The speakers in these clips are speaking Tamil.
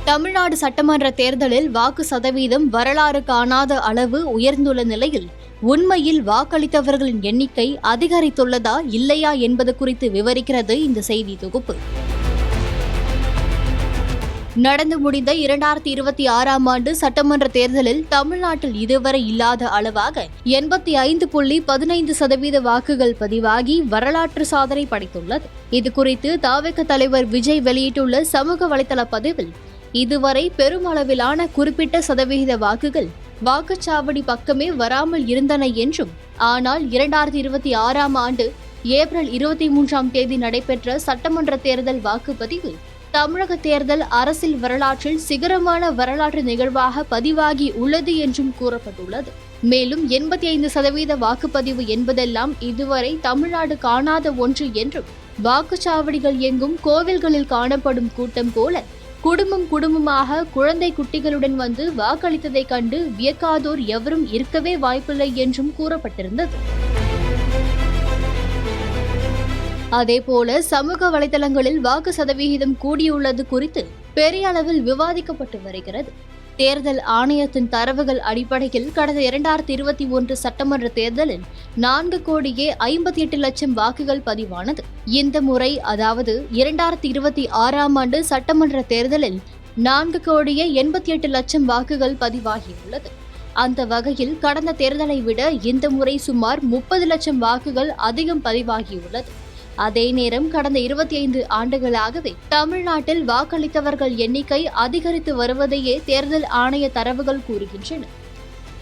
தமிழ்நாடு சட்டமன்ற தேர்தலில் வாக்கு சதவீதம் வரலாறு காணாத அளவு உயர்ந்துள்ள நிலையில் உண்மையில் வாக்களித்தவர்களின் எண்ணிக்கை அதிகரித்துள்ளதா இல்லையா என்பது குறித்து விவரிக்கிறது இந்த செய்தி தொகுப்பு. நடந்து முடிந்த 2026ஆம் ஆண்டு சட்டமன்ற தேர்தலில் தமிழ்நாட்டில் இதுவரை இல்லாத அளவாக 85.15% வாக்குகள் பதிவாகி வரலாற்று சாதனை படைத்துள்ளது. இதுகுறித்து தவிக தலைவர் விஜய் வெளியிட்டுள்ள சமூக வலைதள பதிவில், இதுவரை பெருமளவிலான குறிப்பிட்ட சதவிகித வாக்குகள் வாக்குச்சாவடி பக்கமே வராமல் இருந்தன என்றும், ஆனால் 2026ஆம் ஆண்டு ஏப்ரல் 23ஆம் தேதி நடைபெற்ற சட்டமன்ற தேர்தல் வாக்குப்பதிவு தமிழக தேர்தல் அரசியல் வரலாற்றில் சிகரமான வரலாற்று நிகழ்வாக பதிவாகி உள்ளது என்றும் கூறப்பட்டுள்ளது. மேலும் 85% வாக்குப்பதிவு என்பதெல்லாம் இதுவரை தமிழ்நாடு காணாத ஒன்று என்றும், வாக்குச்சாவடிகள் எங்கும் கோவில்களில் காணப்படும் கூட்டம் போல குடும்பமாக குழந்தை குட்டிகளுடன் வந்து வாக்களித்ததை கண்டு வியக்காதோர் எவரும் இருக்கவே வாய்ப்பில்லை என்றும் கூறப்பட்டிருந்தது. அதேபோல சமூக வலைதளங்களில் வாக்கு சதவிகிதம் கூடியுள்ளது குறித்து பெரிய அளவில் விவாதிக்கப்பட்டு வருகிறது. தேர்தல் ஆணையத்தின் தரவுகள் அடிப்படையில் கடந்த 2021 சட்டமன்ற தேர்தலில் 4,58,00,000 வாக்குகள் பதிவானது. இந்த முறை, அதாவது 2026ஆம் ஆண்டு சட்டமன்ற தேர்தலில் 4,88,00,000 வாக்குகள் பதிவாகியுள்ளது. அந்த வகையில் கடந்த தேர்தலை விட இந்த முறை சுமார் 30 லட்சம் வாக்குகள் அதிகம் பதிவாகியுள்ளது. அதே நேரம் கடந்த 25 ஆண்டுகளாகவே தமிழ்நாட்டில் வாக்களித்தவர்கள் எண்ணிக்கை அதிகரித்து வருவதையே தேர்தல் ஆணைய தரவுகள் கூறுகின்றன.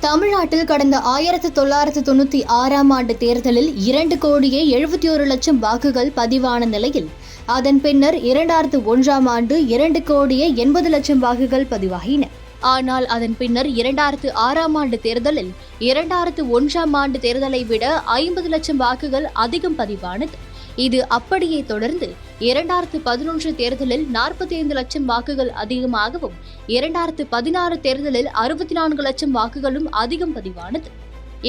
தமிழ்நாட்டில் கடந்த 1996ஆம் ஆண்டு தேர்தலில் 2,71,00,000 வாக்குகள் பதிவான நிலையில், அதன் பின்னர் 2001ஆம் ஆண்டு 2,80,00,000 வாக்குகள் பதிவாகின. ஆனால் அதன் பின்னர் 2006ஆம் ஆண்டு தேர்தலில் 2001ஆம் ஆண்டு தேர்தலை விட 50 லட்சம் வாக்குகள் அதிகம் பதிவானது. இது அப்படியே தொடர்ந்து 2011 தேர்தலில் 45 லட்சம் வாக்குகள் அதிகமாகவும், 2016 தேர்தலில் 64 லட்சம் வாக்குகளும் அதிகம் பதிவானது.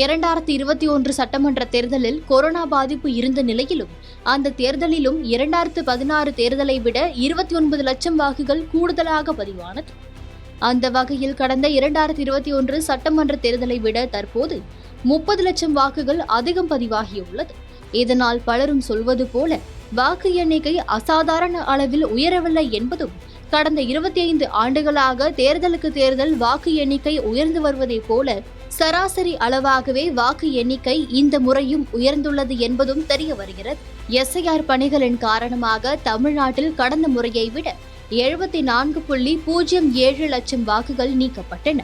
2021 சட்டமன்ற தேர்தலில் கொரோனா பாதிப்பு இருந்த நிலையிலும், அந்த தேர்தலிலும் 2016 தேர்தலை விட 29 லட்சம் வாக்குகள் கூடுதலாக பதிவானது. அந்த வகையில் கடந்த 2021 சட்டமன்ற தேர்தலை விட தற்போது 30 லட்சம் வாக்குகள் அதிகம் பதிவாகியுள்ளது. இதனால் பலரும் சொல்வது போல வாக்கு எண்ணிக்கை அசாதாரண அளவில் உயரவில்லை என்பதும், கடந்த 25 ஆண்டுகளாக தேர்தலுக்கு தேர்தல் வாக்கு எண்ணிக்கை உயர்ந்து வருவதை போல சராசரி அளவாகவே வாக்கு எண்ணிக்கை இந்த முறையும் உயர்ந்துள்ளது என்பதும் தெரிய வருகிறது. SIR பணிகளின் காரணமாக தமிழ்நாட்டில் கடந்த முறையை விட 74.07 லட்சம் வாக்குகள் நீக்கப்பட்டன.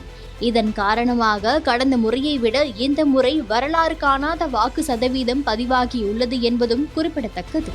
இதன் காரணமாக கடந்த முறையை விட இந்த முறை வரலாறு காணாத வாக்கு சதவீதம் பதிவாகியுள்ளது என்பதும் குறிப்பிடத்தக்கது.